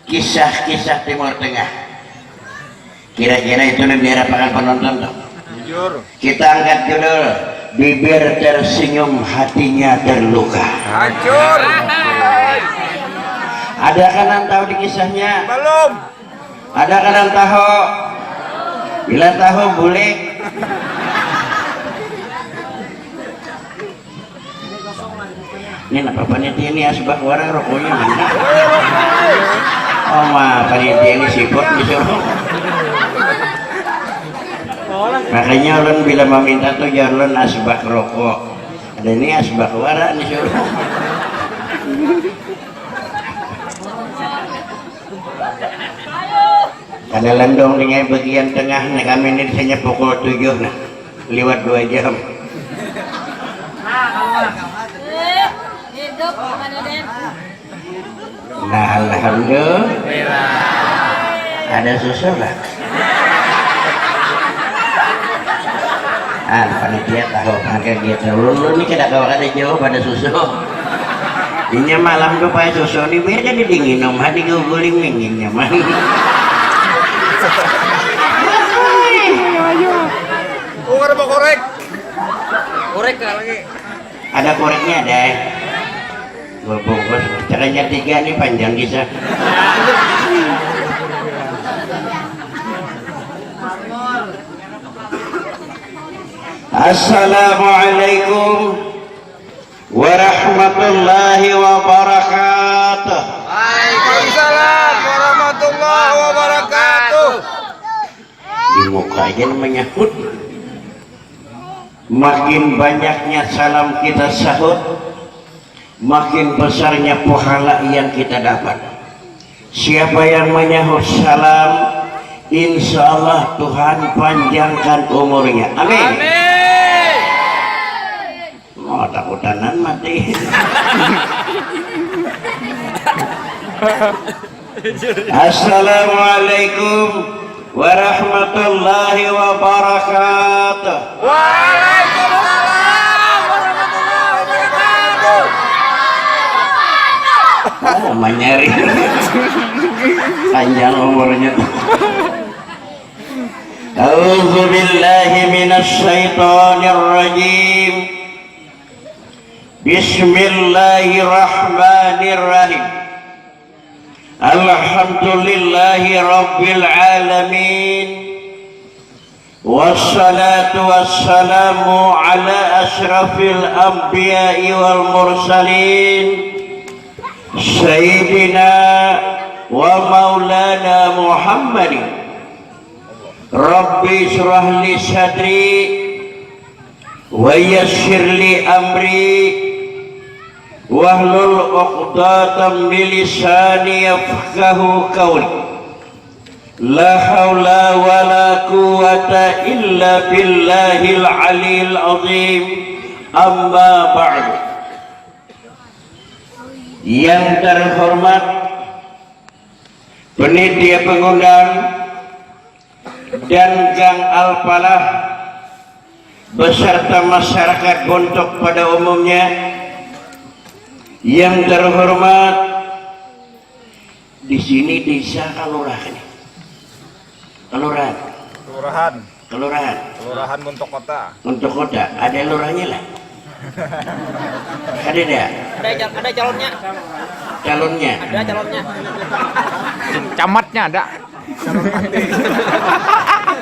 kisah-kisah Timur Tengah. Kira-kira itu biar apakan penonton tuh? Jujur. Kita angkat judul bibir tersenyum hatinya terluka. Hancur. Ada kan yang tahu di kisahnya? Belum. Ada kan yang tahu? Bila tahu bulik. Ini apa panitia ini asbak warang rokoknya mana? Oh mah panitia ini sipot disuruh. Makanya ulun bila meminta tuh jangan asbak rokok. Ada ini asbak warang disuruh. Ada lendong dengan bagian tengah, nah kami ini hanya pukul 7 nah, lewat 2 jam. Nah alhamdulillah ada susu lah. Panitia tahu harga gitu. Lu ini kada kawan ada jauh pada susu. Ini malam tuh pakai susu ini biar jadi dingin om, hadi guling dingin nyaman. Oh, ada mau korek. Korek lagi. Ada koreknya ada. Gua bungkus. Caranya 3 nih panjang kisah. Assalamualaikum warahmatullahi wabarakatuh. Waalaikumsalam warahmatullahi wabarakatuh. Di muka aja menyahut. Makin banyaknya salam kita sahut, makin besarnya pahala yang kita dapat. Siapa yang menyahut salam, insya Allah Tuhan panjangkan umurnya. Amin. Mau takutanan mati. Assalamualaikum warahmatullahi wabarakatuh. Waalaikumsalam warahmatullahi wabarakatuh. Oh, menyari panjang umurnya. A'udzu billahi minasy syaithanir rajim. Bismillahirrahmanirrahim. Alhamdulillahi rabbil alamin. Wassalatu wassalamu ala asyrafil anbiya'i wal mursalin Sayyidina wa maulana Muhammadin. Rabbi shrah li sadri wa yassir li amri wahlul 'uqdatam min lisani yafqahu qawli. La haula wa la quwwata illa billahil aliyil azim. Amma ba'du. Yang terhormat panitia pengundang dan Gang Al-Falah beserta masyarakat Bontok pada umumnya. Yang terhormat di sini desa Kelurahan. Kelurahan Bontok Kota. Untuk kota ada lurahnya lah. Ada dia. Ada calonnya. Ada calonnya. Camatnya ada.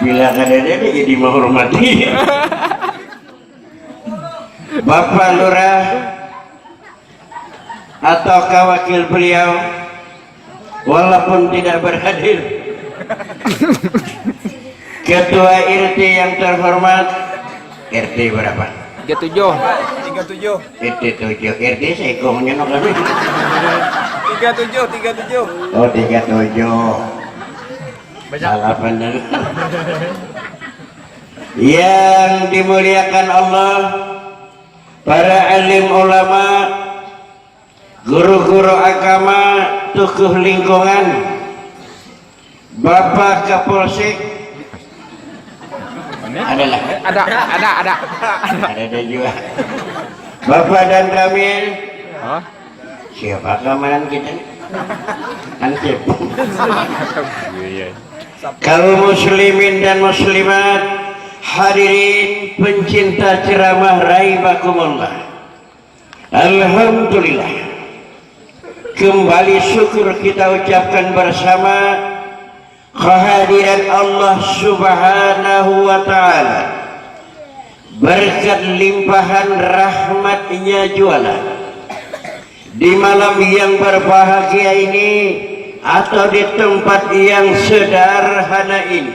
Bila ada dia jadi menghormati. Bapak Lurah atau wakil beliau walaupun tidak berhadir. Ketua RT yang terhormat. RT berapa? 37. RT 7. RT seikongnya no kami. 37. Oh 37. Salah benar. Yang dimuliakan Allah, para alim ulama, guru-guru agama, tokoh lingkungan, Bapak Kapolsek, ada juga. Bapak dan Kamil, siapa keamanan kita? Ansip. Kaum muslimin dan muslimat, hadirin pencinta ceramah rahimakumullah. Alhamdulillah, kembali syukur kita ucapkan bersama kehadiran Allah Subhanahu wa ta'ala, berkat limpahan rahmatnya jualan di malam yang berbahagia ini atau di tempat yang sederhana ini.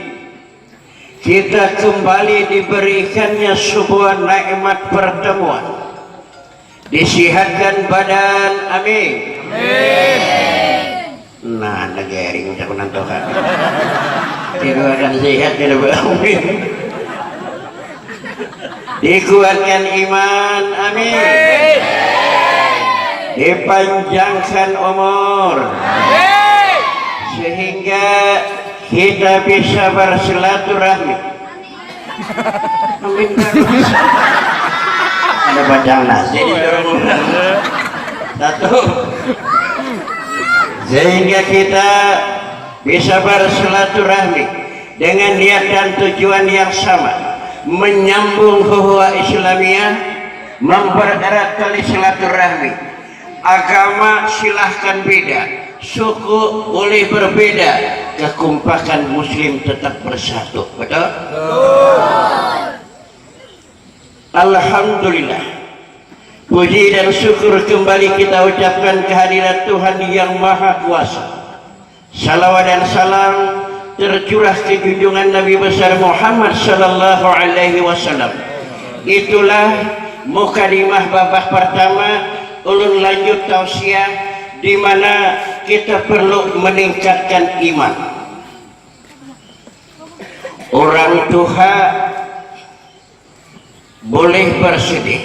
Kita kembali diberikannya sebuah nikmat pertemuan, disihatkan badan, amin. Nah, negeri ucap menantukan dikuatkan sehat, amin. Dikuatkan iman, amin. Dipanjangkan umur, sehingga kita bisa bersilaturahmi. Amin. Ada bacaan nasi di dorong satu, sehingga kita bisa bersilaturahmi dengan niat dan tujuan yang sama, menyambung ukhuwah Islamiyah, mempererat tali silaturahmi. Agama silahkan beda, suku boleh berbeda, kekompakan muslim tetap bersatu. Betul? Alhamdulillah, puji dan syukur kembali kita ucapkan kehadirat Tuhan yang Maha Kuasa. Salawat dan salam tercurah ke junjungan Nabi besar Muhammad sallallahu alaihi wasallam. Itulah mukadimah babak pertama, ulun lanjut tausiah, di mana kita perlu meningkatkan iman. Orang tua boleh bersedih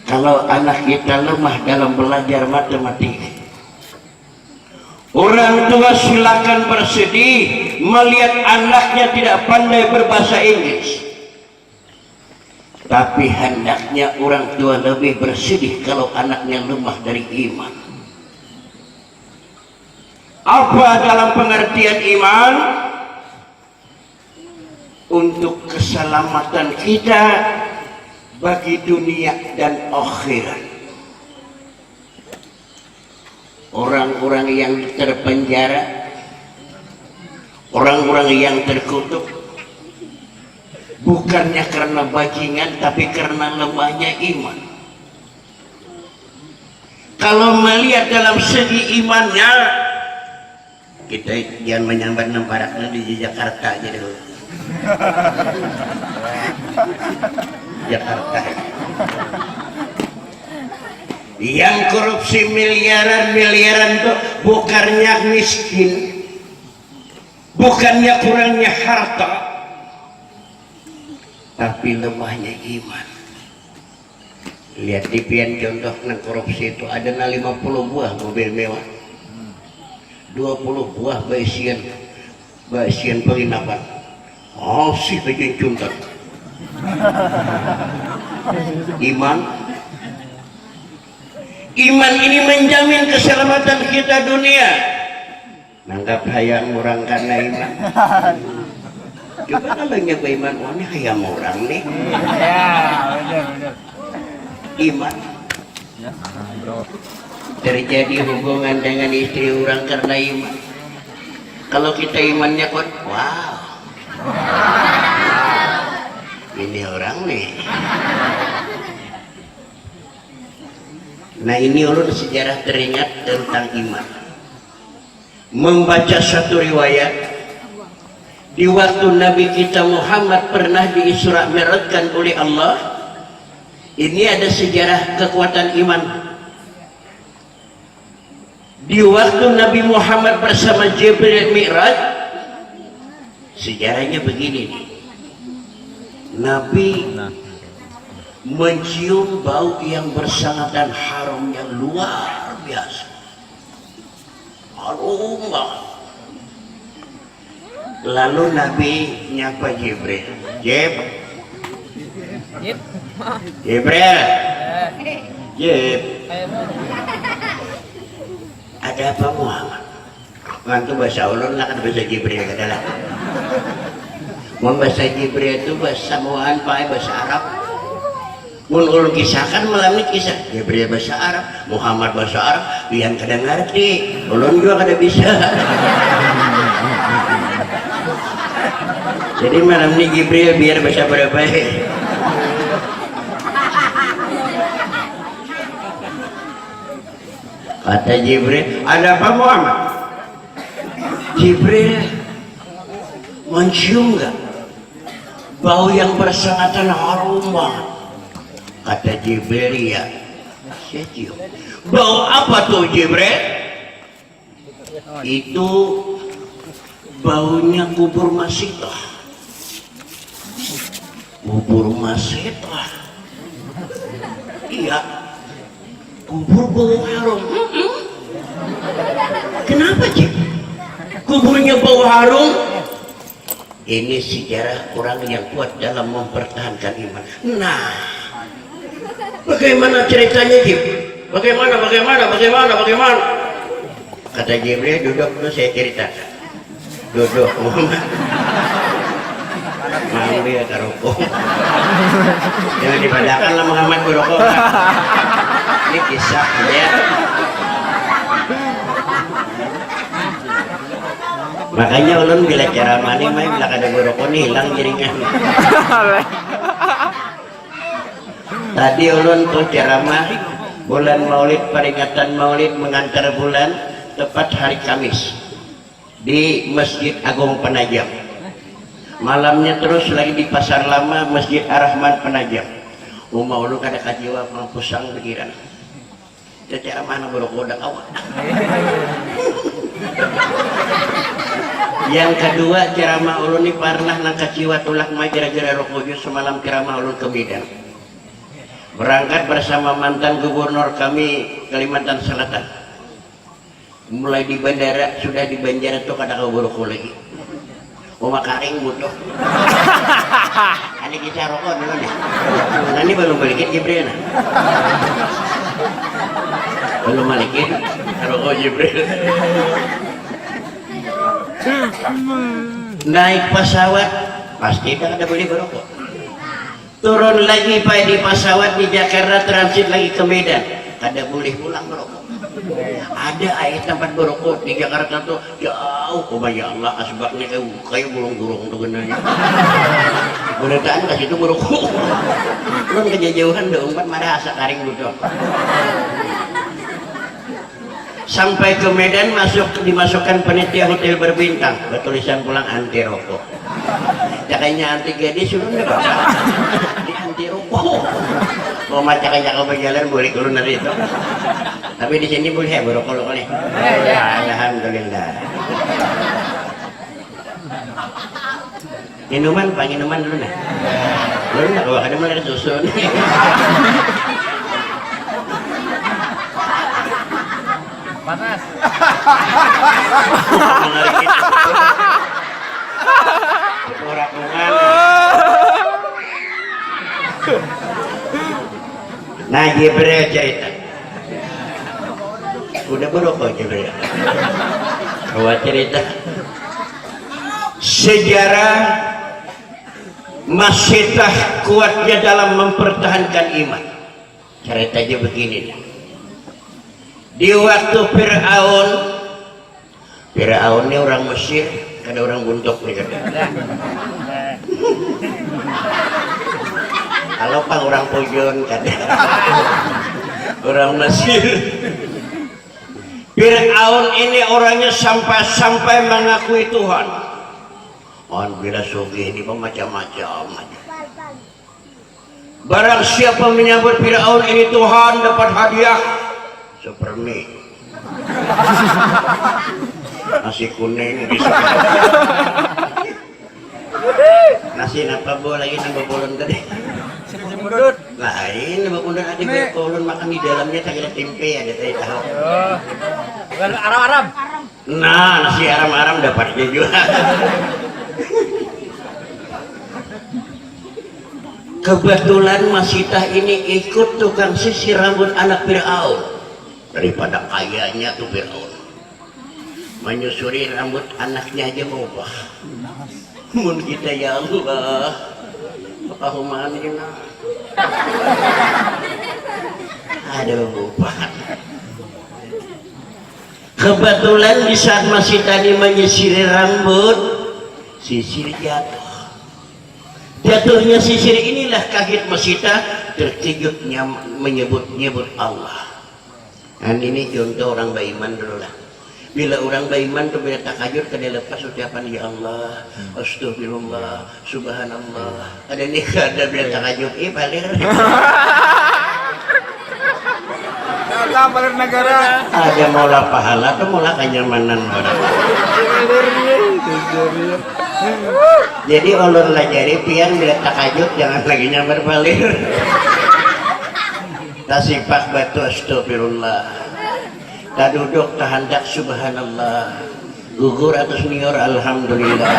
kalau anak kita lemah dalam belajar matematika. Orang tua silakan bersedih melihat anaknya tidak pandai berbahasa Inggris. Tapi hendaknya orang tua lebih bersedih kalau anaknya lemah dari iman. Apa dalam pengertian iman? Untuk keselamatan kita bagi dunia dan akhirat. Orang-orang yang terpenjara, orang-orang yang terkutuk, bukannya karena bajingan, tapi karena lemahnya iman. Kalau melihat dalam segi imannya, kita jangan menyambar nemparaknya di Jakarta aja dulu. Jakarta yang korupsi miliaran tuh bukannya miskin, bukannya kurangnya harta, tapi lemahnya iman. Lihat di pian contoh nang korupsi itu ada 50 buah mobil mewah, 20 buah baisian penginapan. Oh sih aja contoh. Iman ini menjamin keselamatan kita dunia. Nanggap hayang orang karena iman. Coba kalau nyoba iman, oh ini hayang orang nih. Ya, benar. Iman. Terjadi hubungan dengan istri orang karena iman. Kalau kita imannya kuat, wow. Ini orang nih. Nah ini ulun sejarah teringat tentang iman. Membaca satu riwayat, di waktu Nabi kita Muhammad pernah diisra mi'rajkan oleh Allah. Ini ada sejarah kekuatan iman. Di waktu Nabi Muhammad bersama Jibril Mi'raj, sejarahnya begini nih. Nabi mencium bau yang bersangatan harum yang luar biasa. Harum banget. Lalu Nabi nyapa Jibril. Jibril. Ada ada apa Muhammad? Ngantu bahasa ulun lah kan bahasa Jibril adalah. Mun bahasa Jibril itu bahasa Muhammad pakai bahasa Arab. Mun ulun kisahkan malam ini kisah Jibril bahasa Arab, Muhammad bahasa Arab, biar kada ngerti. Ulun juga kada bisa. Jadi malam ini Jibril biar bahasa berapa? Kata Jibril, ada apa Muhammad? Jibril mencium nggak bau yang bersengatan harum banget? Kata Jibril, ya, saya cium. Bau apa tuh Jibril? Itu baunya kubur Masitah. Kubur Masitah. Iya, kubur bau harum. Kenapa Cik? Kuburnya bau harum? Ini sejarah orang yang kuat dalam mempertahankan iman. Nah, bagaimana ceritanya Cik? Bagaimana? Kata Jibril, duduk dulu saya cerita. Duduk Muhammad. Mampu ya rokok. Jangan dipadakan lah Muhammad berokok. Ini kisah ya. Makanya ulun bila ceramah nih main bila kada berokok nih hilang jaringan. Tadi ulun tuh ceramah bulan Maulid, peringatan Maulid mengantar bulan tepat hari Kamis di Masjid Agung Penajam. Malamnya terus lagi di Pasar Lama Masjid Ar-Rahman Penajam. Umah ulun kada kajiwa pusang pikiran. Ceramah na berokok dak awak. Yang kedua ceramah ulun ini pernah nang kaciwa tulak mai gara-gara rokok semalam ceramah ulun ke Medan. Berangkat bersama mantan gubernur kami Kalimantan Selatan. Mulai di bandara sudah di Banjar tuh kada kau berokok lagi. Oma karing butuh. Ini kisah rokok dulu nih. Nah ini belum balikin Jibril. Belum balikin rokok Jibril. Naik pesawat pasti tak ada boleh berokok. Turun lagi Pak di pesawat di Jakarta transit lagi ke Medan, kada boleh pulang berokok. Ada air tempat berokok di Jakarta tuh jauh. Oh ya Allah, asbaknya kayak burung-burung tuh genanya. Beneran kasih itu berokok. Belum kejauhan deh umpat marah asa karing butuh. Sampai ke Medan dimasukkan panitia hotel berbintang bertulisan pulang anti rokok. Jakanya anti gadis sudah enggak apa-apa. Di anti rokok. Mau macam-macam kau berjalan boleh keluar dari itu. Tapi di sini boleh ya berokok boleh. Alhamdulillah. Minuman dulu nah. Belum nak bawa ada mulai susun. Panas. Nah Jibril cerita. Udah berokok Jibril. Bawa cerita. Sejarah Masitah kuatnya dalam mempertahankan iman. Ceritanya begini nih. Di waktu Fir'aun ini orang Mesir, ada orang buntok nih kan. Kalau pang orang Pujon kan. Orang Mesir. Fir'aun ini orangnya sampai mengakui Tuhan. Bila sugih ini macam-macam. Barang siapa menyambut Fir'aun ini Tuhan dapat hadiah supermi. Nasi kuning bisa. Nasi napa bo lagi nambah bolon gede. Lain nambah bolon ada bolon makan di dalamnya tak tempe ada teh tahu. Bukan aram-aram. Nah, nasi aram-aram dapatnya juga. Kebetulan Masitah ini ikut tukang sisir rambut anak Fir'aun. Daripada kayanya tuh Fir'aun. menyusuri rambut anaknya aja ubah. Mun kita ya Allah, Allahumma amin. Aduh, ubah. Kebetulan di saat masih tadi menyisir rambut, sisir jatuh. Jatuhnya sisir inilah kaget Masita, terkejutnya menyebut-nyebut Allah. Dan ini contoh orang beriman dulu lah. Bila orang beriman tuh bila takajud kada lepas ucapan ya Allah, astagfirullah, subhanallah. Ada nikah ada bila takajud, paling Paling negara. ada mola pahala atau mola kenyamanan orang. Jadi ulun lajari pian bila takajud jangan lagi nyamar balik. Tasipak batu astagfirullah. Tak duduk tak hendak subhanallah. Gugur atas nior alhamdulillah.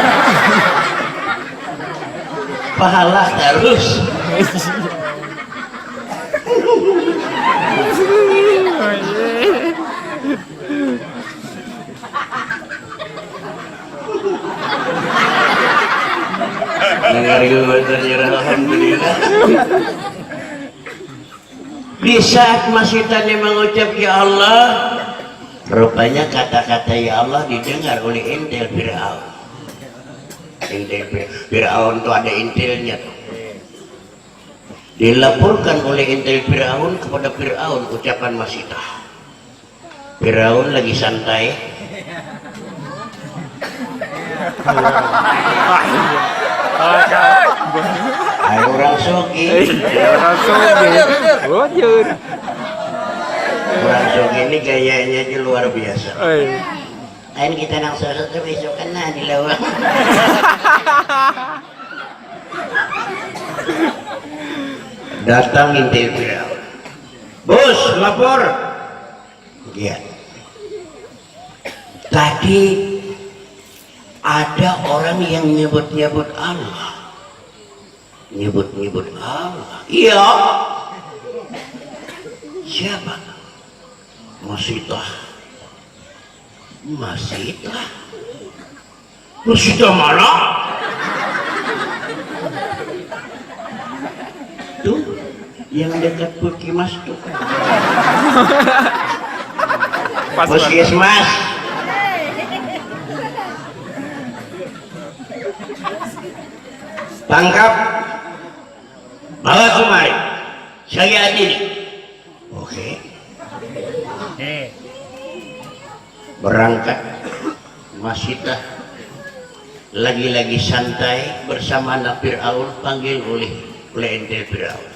Pahala terus. Alhamdulillah. Di saat masih tadi mengucap ya Allah, rupanya kata-kata ya Allah didengar oleh intel Fir'aun. Intel Fir'aun itu ada intelnya tuh. Dilaporkan oleh intel Fir'aun kepada Fir'aun ucapan Masita. Fir'aun lagi santai. Ayo orang sogi. Orang sogi ini gayanya aja luar biasa. Lain kita nang sosok tuh besok kena di lawang. Datang intel Fir'aun. Bos, lapor. Iya. Tadi ada orang yang nyebut-nyebut Allah. Nyebut-nyebut Allah. Iya. Siapa? Masitah. Masitah. Masitah mana? Tuh, yang dekat Puskimas tuh. Puskesmas. Tangkap, bawa kemari. Saya adili. Oke. Berangkat Masitah lagi-lagi santai bersama anak Fir'aun, panggil oleh intel Fir'aun.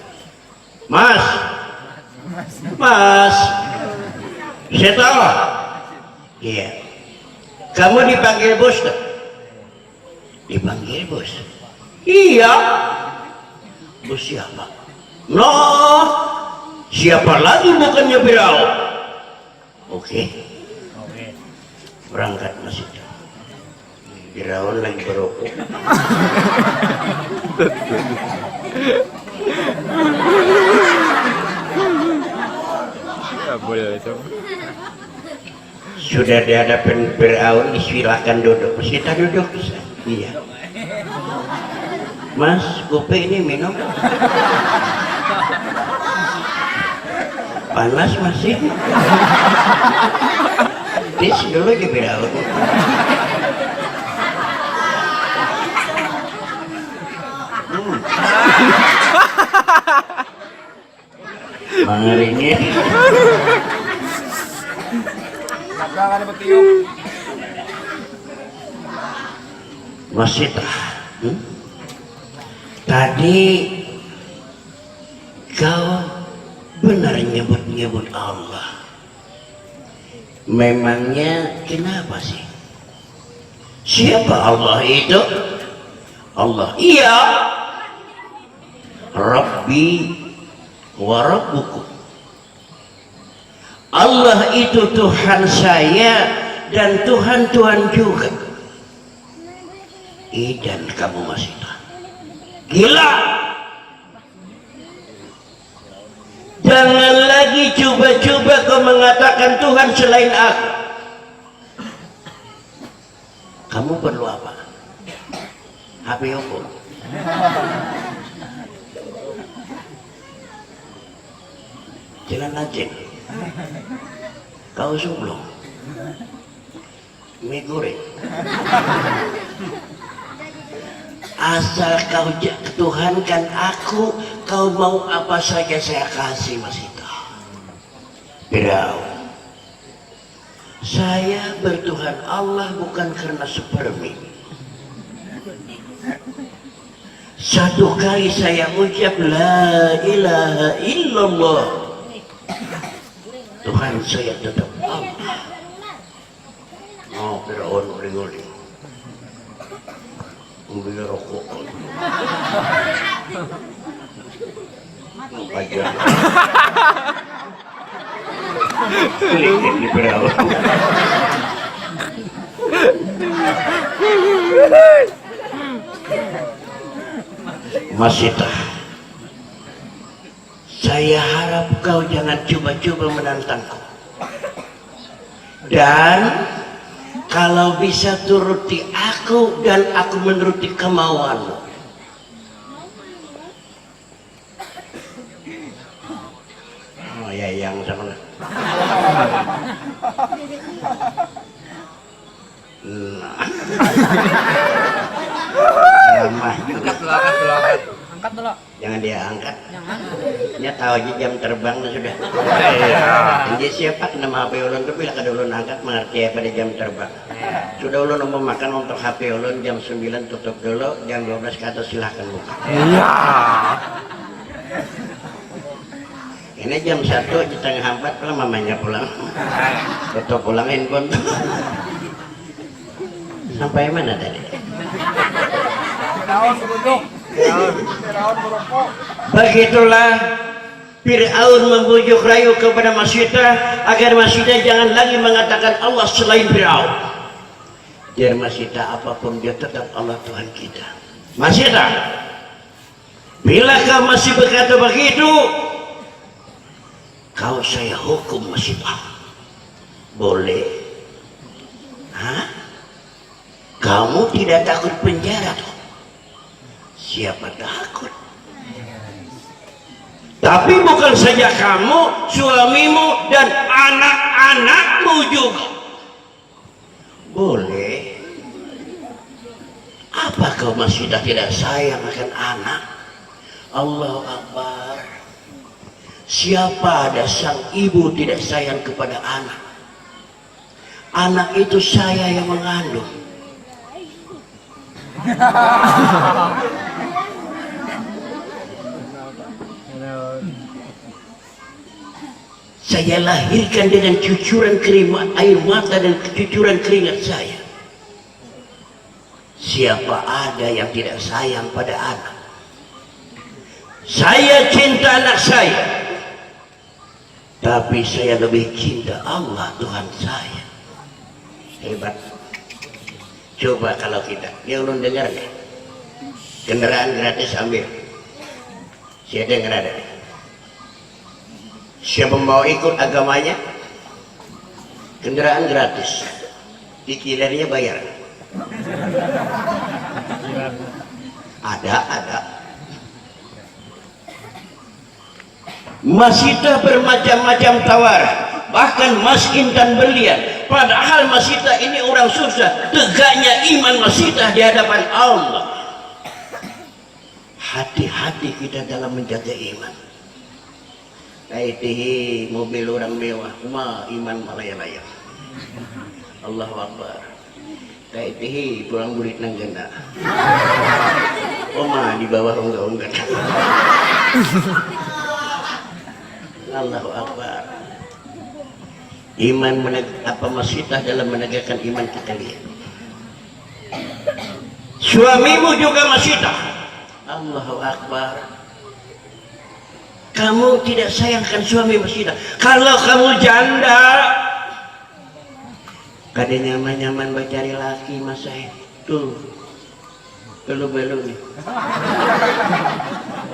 Mas, saya tahu. Iya. Kamu dipanggil bos tak? Dipanggil bos. Iya. Bos siapa? No, siapa lagi bukannya Fir'aun? Oke. Berangkat masih. Fir'aun lagi berokok. Sudah dihadapin Fir'aun, silakan duduk. Kita duduk. Iya. Mas, kopi ini minum. Panas masih. Tis dulu di Fir'aun. Mangarinya. Masitah. Tadi kau benar nyebut-nyebut Allah. Memangnya kenapa sih? Siapa Allah itu? Allah. Iya. Rabbi wa Rabbukum. Allah itu Tuhan saya dan Tuhan-Tuhan juga. Dan kamu masih tahu. Gila. Jangan lagi coba-coba kau mengatakan Tuhan selain aku. Kamu perlu apa? HP Oppo. Jalan aja. Kau sebelum mie goreng. Asal kau tuhankan aku, kau mau apa saja saya kasih, Mas Ita. Firaun. Saya bertuhan Allah bukan karena supermi. Satu kali saya ucap la ilaha illallah, Tuhan saya tetap Allah. Oh, Firaun uling-uling. Membeli rokok. Kajian. Sedikit di Firaun. Masita, saya harap kau jangan coba-coba menantangku. Dan kalau bisa turuti aku dan aku menuruti kemauanmu. Oh ya, yang sana. Nah. Ramah juga. Angkat dulu. Jangan dia angkat. Jangan. Dia tahu aja jam terbangnya sudah. Dia siapa nama HP ulun tu bila kada ulun angkat mengerti pada jam terbang. Sudah ulun mau makan untuk HP ulun jam 9 tutup dulu, jam 12 ke atas silahkan buka. Iya. Ini jam 1 setengah 4 kalau mamanya pulang. Tutup pulang handphone. Sampai mana tadi? Firaun berunduk. Firaun merokok. Begitulah Fir'aun membujuk rayu kepada Masita agar Masita jangan lagi mengatakan Allah selain Fir'aun. Biar Masita apapun dia tetap Allah Tuhan kita. Masita, bila kau masih berkata begitu, kau saya hukum Masita. Boleh? Hah? Kamu tidak takut penjara tuh? Siapa takut? Tapi bukan saja kamu, suamimu dan anak-anakmu juga. Boleh. Apa kau masih tidak sayang akan anak? Allahu Akbar. Siapa ada sang ibu tidak sayang kepada anak? Anak itu saya yang mengandung. Saya lahirkan dengan cucuran air mata dan cucuran keringat saya. Siapa ada yang tidak sayang pada anak? Saya cinta anak saya, tapi saya lebih cinta Allah Tuhan saya. Hebat. Coba kalau kita, dia ulun dengar nih, kendaraan gratis ambil. Siapa yang ada? Siapa mau ikut agamanya? Kendaraan gratis, cicilannya bayar. Ada. Masita bermacam-macam tawaran, bahkan Mas Intan berlian. Padahal Masita ini orang susah, tegaknya iman Masita di hadapan Allah. Hati-hati kita dalam menjaga iman. Kaitihi mobil orang mewah, iman malaya-laya. Allahu Akbar. Kaitihi pulang burit nang genda. Di bawah unggah-unggah. Allahu Akbar. Iman Masita dalam menegakkan iman kita lihat. Suamimu juga Masita. Allahu Akbar. Kamu tidak sayangkan suami Masita. Kalau kamu janda, kada nyaman-nyaman mencari laki Mas Said. Tuh, belu-belu nih.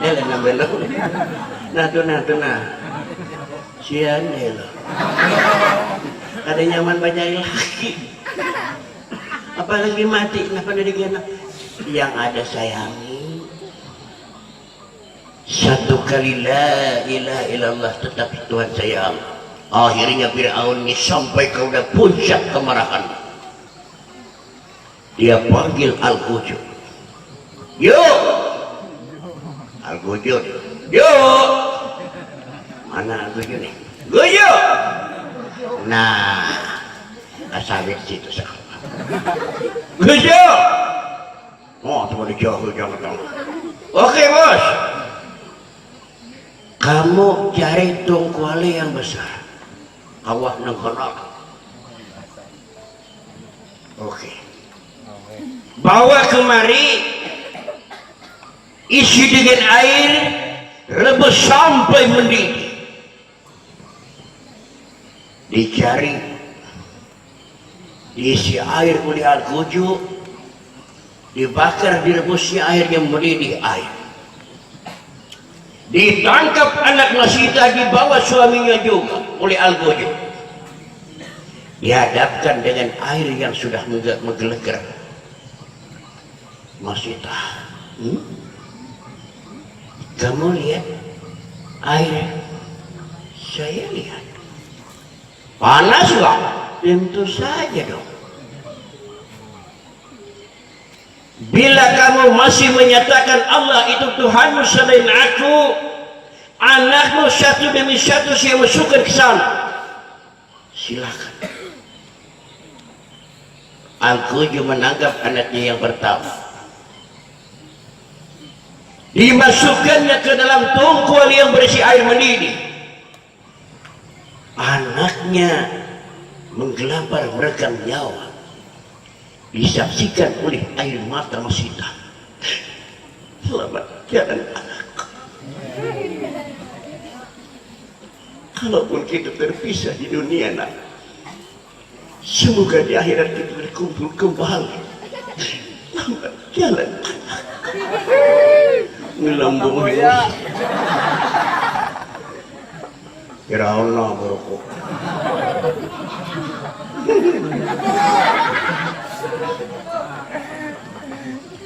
Dia lagi belu. Nah. Sian deh lo. Kada nyaman mencari laki. apalagi mati kenapa demikian? Yang ada sayangi satu kali la ilaha illallah tetap Tuhan saya Allah. Akhirnya Fir'aun ini sampai ke udah puncak kemarahan, dia panggil Al-Ghujud. Yo Al-Ghujud, yo mana Al-Ghujud nih? Ghujud. Nah asal situ sekarang Ghujud. Oh cuma dijauh jangan. Oke bos, kamu cari tungkuali yang besar, awak nengkonak. Oke, bawa kemari, isi dengan air, rebus sampai mendidih. Dicari, diisi air oleh Al-Ghujud, dibakar, direbusnya airnya mendidih air. Ditangkap anak Masita, dibawa suaminya juga oleh Al-Ghujud, dihadapkan dengan air yang sudah menggelegar. Masita, kamu lihat air? Saya lihat. Panas gak? Tentu saja dong. Bila kamu masih menyatakan Allah itu Tuhanmu selain aku, anakmu satu demi satu saya masukkan ke sana. Silakan. Al-Ghujud menangkap anaknya yang pertama, dimasukkannya ke dalam tungkual yang berisi air mendidih. Anaknya menggelapar merekam nyawa, disaksikan oleh air mata Masita. Selamat jalan anakku. Kalaupun kita terpisah di dunia nak, semoga di akhirat kita berkumpul kembali. Selamat jalan anakku. Melambung emosi. Fir'aun berukuk.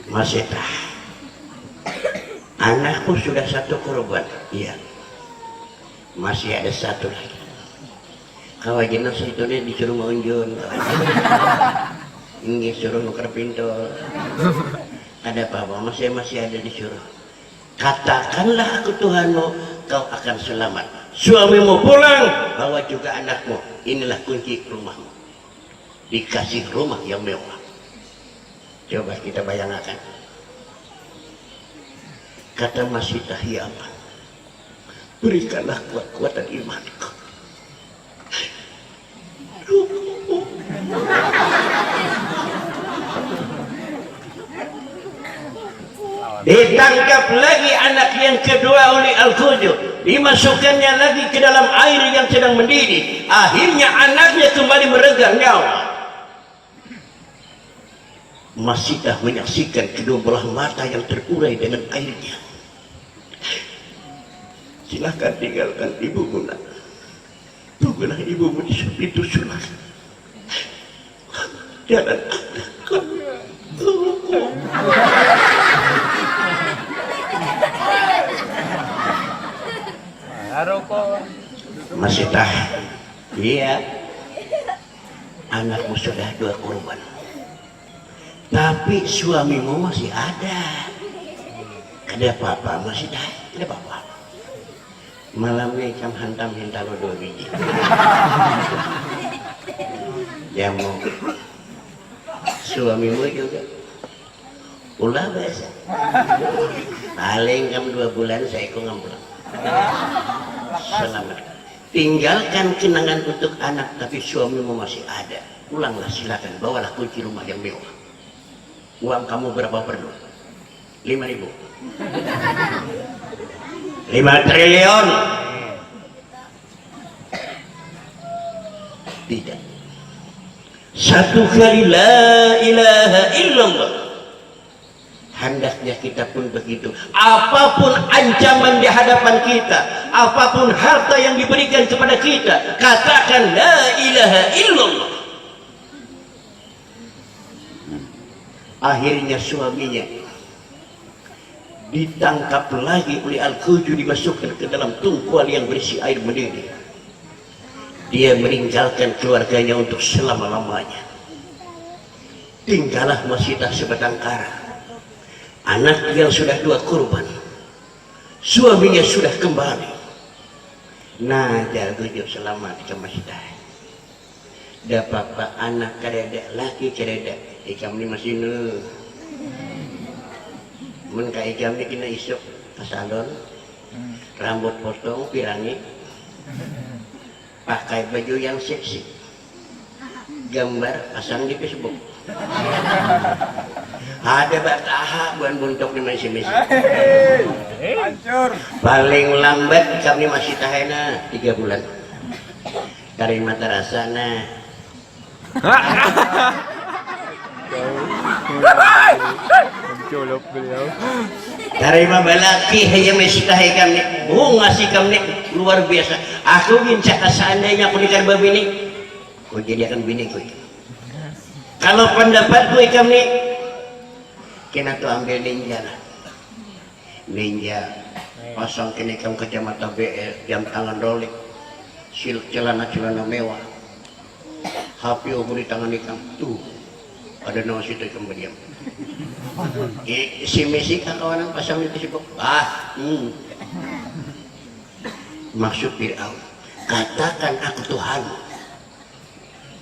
Masita, anakku sudah satu korban. Iya, masih ada satu lagi. Kawajinan situ dia disuruh mengunjung. Ini suruh nuker pintu. Ada apa-apa? Masih ada disuruh. Katakanlah aku Tuhanmu, kau akan selamat. Suamimu pulang, bawa juga anakmu. Inilah kunci rumahmu. Dikasih rumah yang mewah. Coba kita bayangkan. Kata Masita, ya Allah, berikanlah kekuatan imanku. Ditangkap lagi anak yang kedua oleh Al-Ghujud, dimasukkannya lagi ke dalam air yang sedang mendidih. Akhirnya anaknya kembali meregang nyawa. Masita menyaksikan kedua belah mata yang terurai dengan airnya. Silahkan tinggalkan ibumu nak. Tunggulah ibumu di pintu surga. Jalan anakku. Masita, iya, anakmu sudah 2 korban, tapi suamimu masih ada. Ada apa-apa Masita? Ada apa-apa? Malamnya ikan hantam minta lo 2 biji. Jamu. Suamimu juga ulah biasa. Paling kamu 2 bulan saya ikut ngambil. Selamat. Tinggalkan kenangan untuk anak, tapi suamimu masih ada. Pulanglah silakan, bawalah kunci rumah yang mewah. Uang kamu berapa perlu? 5.000. 5 triliun. Tidak. Satu kali la ilaha illallah. Hendaknya kita pun begitu. Apapun ancaman di hadapan kita, apapun harta yang diberikan kepada kita, katakan la ilaha illallah. Akhirnya suaminya ditangkap lagi oleh Al-Quju, dimasukkan ke dalam tungkuan yang berisi air mendidih. Dia meninggalkan keluarganya untuk selama-lamanya. Tinggallah Masyidah sebatang kara. Anak yang sudah 2 kurban, suaminya sudah kembali. Nah, Al-Quju selamat ke Masyidah. Dapat anak kadada laki kadada ikam ni masih nu mun ka ikam ni kena isuk ke salon, rambut potong pirangi, pakai baju yang seksi, gambar pasang di Facebook. Ada bataha buan buntok di mesi-mesi. Hancur. Paling lambat kami masih tahena 3 bulan. Dari mata rasana Mencolok beliau. dari mabalaki hanya masih tahe kami bunga si kami luar biasa. Aku bincang seandainya aku nikah babini, kau jadi akan bini kau. Kalau pendapatku kami kena tu ambil ninja lah. Ninja pasang kena kamu kacamata BL, jam tangan Rolex, celana mewah, HP umur di tangan ikam tuh ada nama situ kemudian. Si Messi kan kawanan pasang itu sibuk. Maksud Fir'aun, katakan aku Tuhan.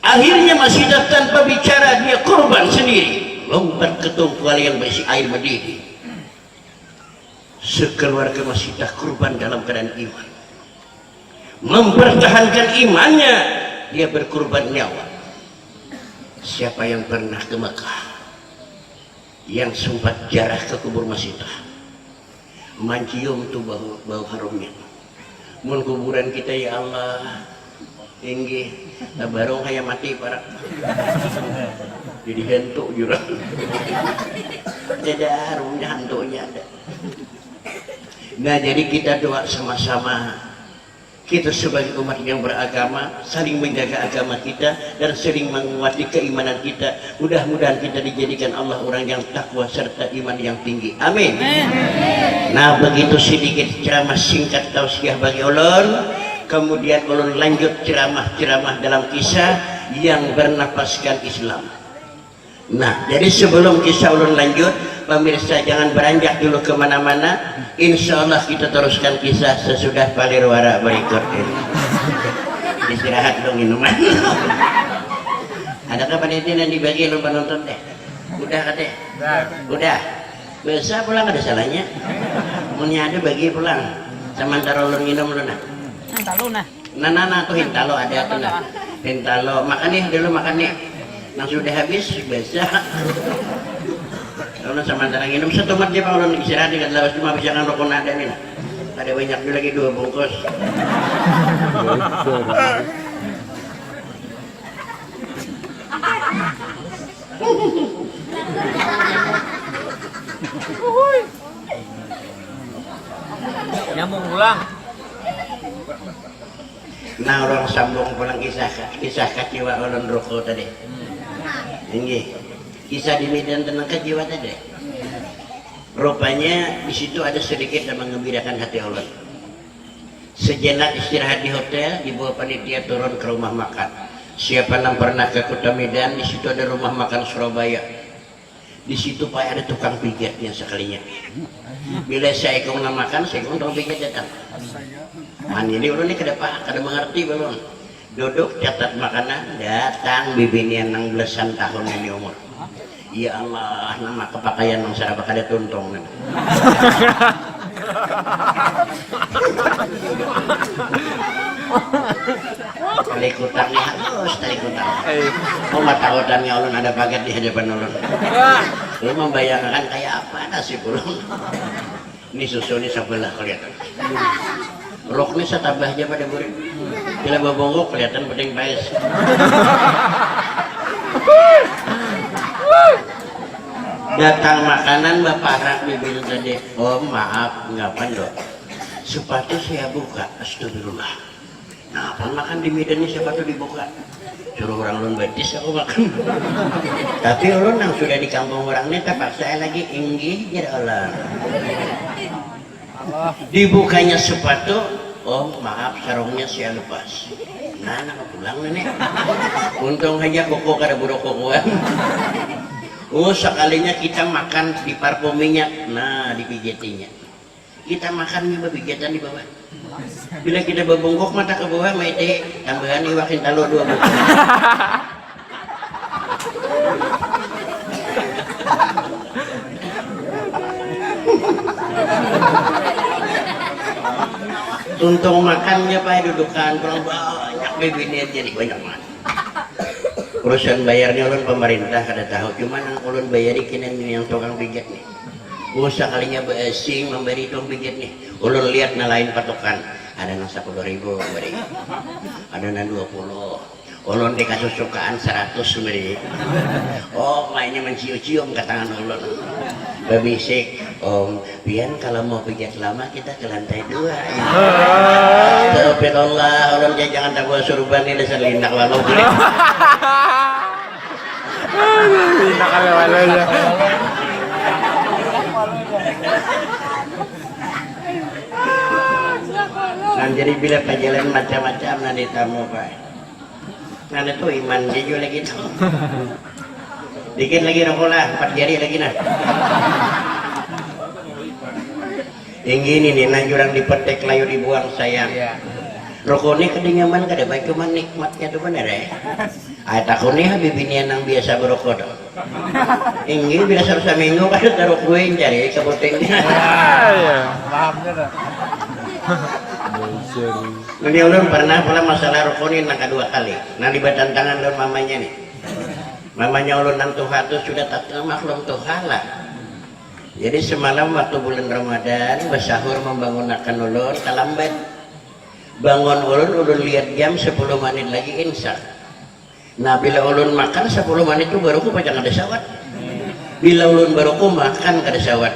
Akhirnya masih tanpa bicara dia korban sendiri, lompat ke tungkuan yang berisi air mendidih. Sekeluarga masih tak korban dalam keadaan iman, mempertahankan imannya, dia berkorban nyawa. Siapa yang pernah ke Mekah, yang sempat jarah ke kubur Masyidah, mencium tuh bau harumnya. Mun kuburan kita ya Allah tinggi, barong kayak mati para jadi hantu jurang. Ada harumnya, hantunya ada. Nah, jadi kita doa sama-sama. Kita sebagai umat yang beragama saling menjaga agama kita dan sering menguatkan keimanan kita. Mudah-mudahan kita dijadikan Allah orang yang takwa serta iman yang tinggi. Amin. Nah, begitu sedikit ceramah singkat tausiah bagi ulun. Kemudian ulun lanjut ceramah-ceramah dalam kisah yang bernapaskan Islam. Nah, jadi sebelum kisah ulun lanjut, pemirsa jangan beranjak dulu kemana-mana. Insya Allah kita teruskan kisah sesudah palirwara berikut ini. Istirahat dong minuman. Adakah panitia yang dibagi lu penonton deh? Udah katanya? Udah. Bisa pulang ada salahnya. Punya ada bagi pulang. Sementara ulun minum lu nah. Hintalo nah. Nah tuh hintalo ada tuh nah. Hintalo makan nih dulu makan nih. Nang sudah habis biasa. Kalau sementara minum satu mat dia kalau istirahat di lawas cuma bisa kan rokok nada nih. Ada banyak dulu lagi 2 bungkus. Nyambung ulang. Nah, orang sambung pulang kisah kecewa ulun rokok tadi. Ini kisah di Medan tentang kejiwa tadi. Rupanya di situ ada sedikit yang mengembirakan hati ulun. Sejenak istirahat di hotel, dibawa panitia turun ke rumah makan. Siapa yang pernah ke kota Medan, di situ ada rumah makan Surabaya. Di situ Pak ada tukang pijatnya sekalinya. Bila saya ikut makan, saya ikut tukang pijat datang. Ini ulun ini kada mengerti belum. Duduk catat makanan, datang bibinian nang belasan tahun ini umur. Ya Allah, nama kepakaian nang sarapa kada tuntong. Tali kutangnya halus, tali kutang. Oh, mata-matanya ulun ada paket di hadapan ulun. Lu membayangkan kayak apa nasib ulun. Ini susu ini sebelah kelihatan. Roknya setabah aja pada murid. Bila babongok kelihatan penting baes. Datang makanan bapak rak bibil tadi. Oh maaf, ngapain dok? Sepatu saya buka, astagfirullah. Nah, apa makan di Medan ini siapa tuh dibuka? Suruh orang ulun betis aku makan. Tapi ulun yang sudah di kampung orang ini terpaksa saya lagi inggih ya Allah. Dibukanya sepatu, oh maaf sarungnya saya lepas. Nah, nak pulang nenek. Untung aja koko kada buruk kokoan. Oh, sekalinya kita makan di parfuminya, nah dipijetinya. Kita makan nyoba pijetan di bawah. Bila kita berbongkok mata ke bawah, mete tambahan iwakin talo 2 buku. Untung makannya pak dudukan kurang banyak bibirnya jadi banyak banget. Urusan bayarnya ulun pemerintah kada tahu, cuman yang ulun bayari kini yang tukang pijat nih. Usaha kalinya beasing memberi tukang pijat nih. Ulun lihat na lain patokan. Ada yang 10.000 beri, ada yang 20. Ulun dikasih sukaan 100 beri. Oh mainnya mencium-cium ke tangan ulun. Berbisik, Om, pian kalau mau pijat lama kita ke lantai 2. Astagfirullah, ulun jangan tak buat surban ini dasar lindak walau boleh. Lindak walau ya. Nah, jadi bila perjalanan macam-macam nanti tamu pak. Nanti tuh iman dia juga lagi tuh. Dikit lagi rokok lah, 4 jari lagi nah. Yang gini nih, nanjurang dipetek layu dibuang sayang. Rokok ini kedingaman kada baik cuma nikmatnya tuh bener ya. Takut nih habibinian yang biasa berokok tuh. Ini bila selesai minggu kan taruh kue cari kabutengnya. Pahamnya dah. Nanti ulun pernah pula masalah rokok ini nang 2 kali. Nah di batantangan ulun mamanya nih. Mamanya ulun nang Tuhan tuh sudah tak maklum Tuhan lah. Jadi semalam waktu bulan Ramadan bersahur membangunkan ulun kalambat. Bangun ulun lihat jam 10 menit lagi insya. Nah bila ulun makan 10 menit itu baru ku pacang ada sawat. Bila ulun baru ku makan kada sawat.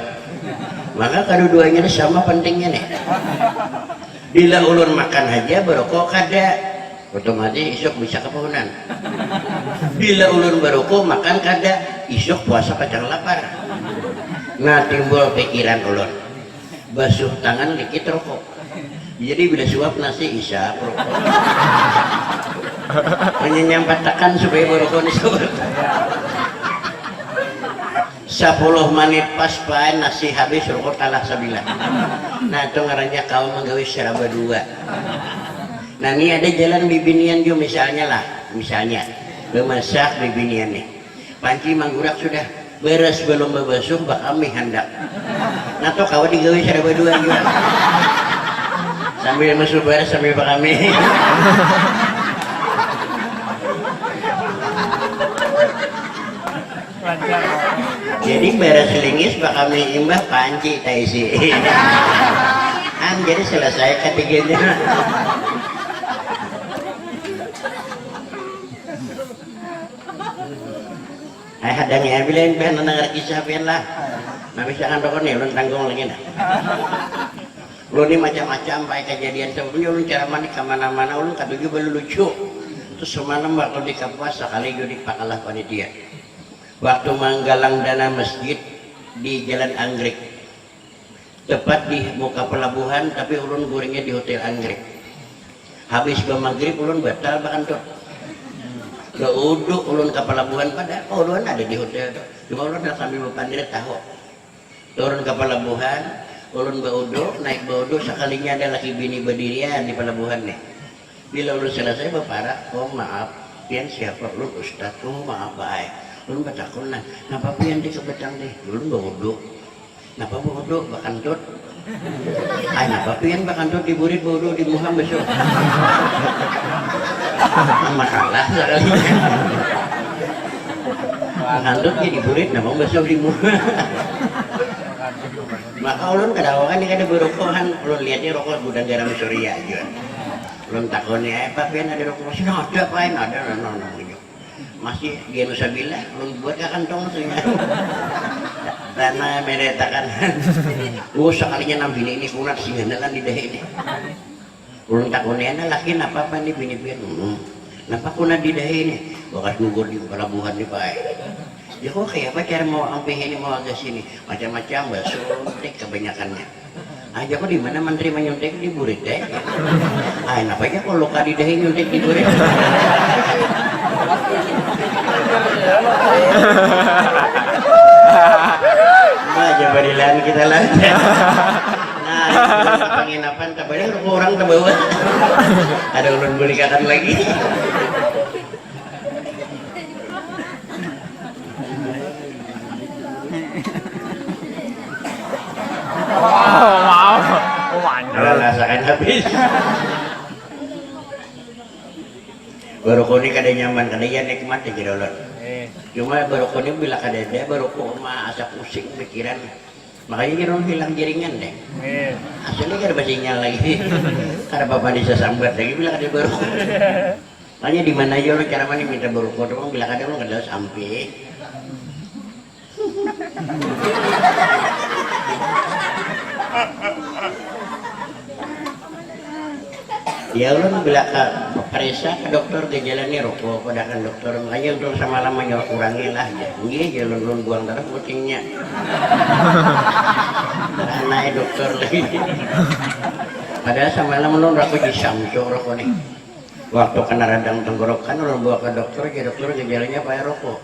Maka kedua-duanya sama pentingnya nih. Bila ulun makan aja baru ku kada, otomatis isuk bisa kepohonan. Bila ulun baru ku makan kada, isuk puasa pacang lapar. Nah timbul pikiran ulun, basuh tangan dikit rokok. Jadi bila suap nasi isap rokok. Hanya nyambatakan supaya berokok disuap. 10 menit pas paen nasi habis rokok talah 9. Nah itu ngarannya kau menggawe seraba 2. Nah ini ada jalan bibinian juga misalnya memasak bibinian nih. Panci manggurak sudah beres belum berbasuh bak kami hendak. Nah tuh kau digawe seraba 2 juga. Sambil masuk beres sambil bak kami. Jadi beres lingis bak kami imbah panci taisi. Jadi selesai ketiganya. Hadangnya bilang ben nangar kisah pian lah. Nah misalkan rokok nih ulun tanggung lagi nah. Ulun ini macam-macam pakai kejadian sebelumnya ulun cara mandi kemana-mana ulun katuju baru lucu. Terus semalam waktu di Kapuas sekali jadi pakalah panitia. Waktu menggalang dana masjid di Jalan Anggrek, tepat di muka pelabuhan, tapi ulun gorengnya di Hotel Anggrek. Habis maghrib ulun batal bahkan tuh. Udah uduk ulun ke pelabuhan pada ulun ada di hotel tuh. Cuma ulun sambil berpandir tahu. Turun ke pelabuhan, ulun bauduk, naik bauduk sekalinya ada laki bini berdirian di pelabuhan nih. Bila ulun selesai berparak, oh maaf, pian siapa ulun ustaz, oh maaf baik. Ulun batakun nah, napa pian di kebetang deh, ulun bauduk. Napa bauduk bahkan tut. Ay napa pian bahkan tut diburit bauduk di muham besok. Masalah sekali. Ngantuk jadi burit namang besok di muka. Maka ulun kadawakan ini kada berokohan, ulun lihatnya rokok gudang garam Surya aja. Ulun takutnya apa pian ada rokok sini ada pain ada nono masih dia nusabilah ulun buat ke kantong tuh karena meretakan sekalinya nambini ini kunat singandalan di dahi ini ulun takunena laki napa nih bini-bini napa kuna di dahi nih bakas gugur di pelabuhan nih Pak. Ya kok kayak apa cara mau ampe ini mau agak sini macam-macam bakso suntik kebanyakannya. Aja kok di mana menteri menyuntik di burit deh. Ah napa aja kok luka di dahi nyuntik di burit. Nah coba dilahan kita lah. Nah penginapan tak boleh orang terbawa. Ada ulun beli katan lagi. Oh, maaf. Oh, Kalau rasakan habis. Baru koni kada nyaman, kada ya nikmat ya kira Cuma baru koni bila kada ada baru koma asa pusing pikiran. Makanya kira hilang jaringan deh. Aslinya kada basinya lagi. Kada apa-apa bisa sambat lagi bila kada baru. Makanya di mana aja lo cara mana minta baru koni bila kada lo kada sampai. Ya ulun bila periksa ke dokter gejalanya rokok padakan dokter makanya untuk sama lamanya kurangi lah ya nggih ulun buang darah putingnya naik dokter lagi padahal sama lama ulun rokok di samso rokok nih waktu kena radang tenggorokan ulun bawa ke dokter gejalanya payah rokok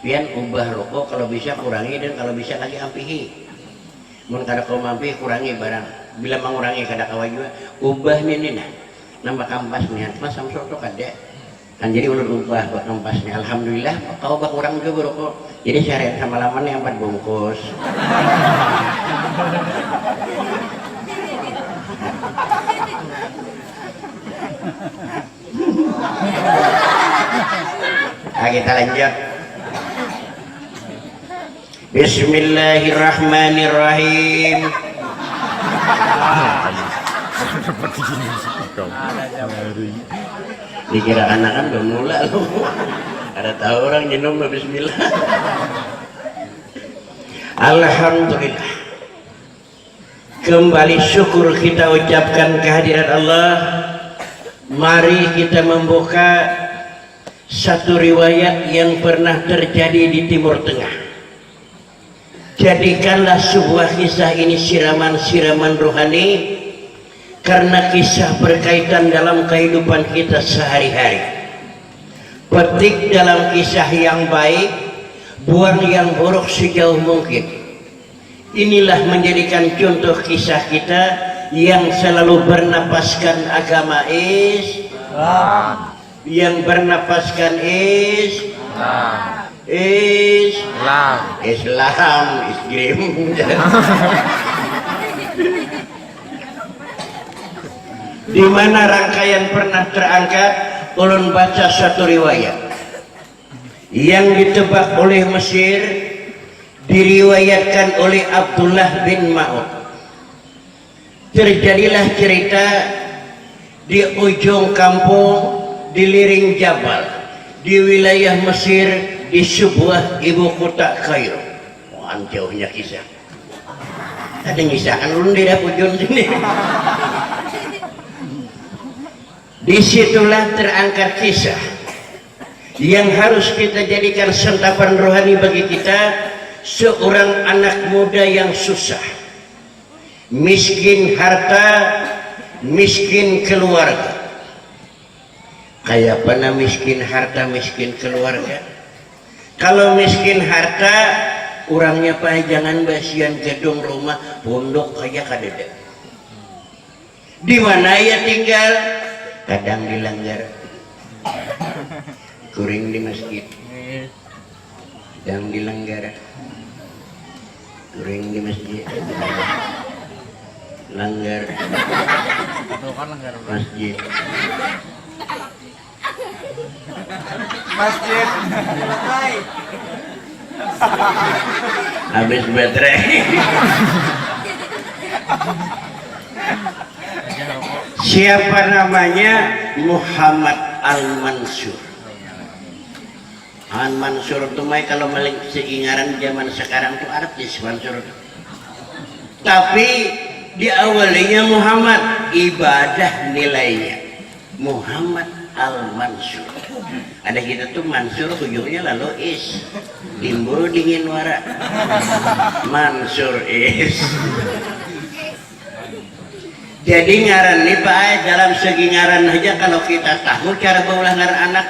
pian ubah rokok kalau bisa kurangi dan kalau bisa lagi ampihi mun kada kau mampi kurangi barang bila mengurangi kada kawa juga ubah nih nah nambah kampasnya mas samsul tuh kada kan jadi ulun ubah buat kampasnya alhamdulillah kau bak kurang juga berokok jadi syariat sama laman yang 4 bungkus nah kita lanjut Bismillahirrahmanirrahim. Dikira anak kan udah mulai loh. Ada tahu orang jenum bismillah. Alhamdulillah. Kembali syukur kita ucapkan kehadiran Allah. Mari kita membuka satu riwayat yang pernah terjadi di Timur Tengah. Jadikanlah sebuah kisah ini siraman-siraman rohani karena kisah berkaitan dalam kehidupan kita sehari-hari. Petik dalam kisah yang baik, buang yang buruk sejauh mungkin. Inilah menjadikan contoh kisah kita yang selalu bernapaskan agama Islam. Yang bernapaskan Islam. Islam Islam di mana rangkaian pernah terangkat ulun baca satu riwayat yang ditebak oleh Mesir diriwayatkan oleh Abdullah bin Ma'ud. Terjadilah cerita di ujung kampung di liring jabal di wilayah Mesir di sebuah ibu kota Kairo. Jauhnya kisah. Ada ngisahkan ulun di ujung sini. Disitulah terangkat kisah yang harus kita jadikan santapan rohani bagi kita. Seorang anak muda yang susah, miskin harta, miskin keluarga. Kayak mana miskin harta, miskin keluarga? Kalau miskin harta, kurangnya pak jangan basian gedung rumah pondok kayak kadede. Di mana ia tinggal? Kadang dilanggar, kuring di masjid, kadang dilanggar, kuring di masjid, langgar, masjid. Masjid. Habis baterai. Siapa namanya? Muhammad Al-Mansur. Al-Mansur itu kalau maling seingaran zaman sekarang itu artis Mansur. Tapi di awalnya Muhammad ibadah nilainya. Muhammad Al-Mansur. Ada kita tuh Mansur ujungnya lalu is. Timbul dingin wara. Mansur is. Jadi ngaran nih Pak, dalam segi ngaran aja kalau kita tahu cara baulah ngaran anak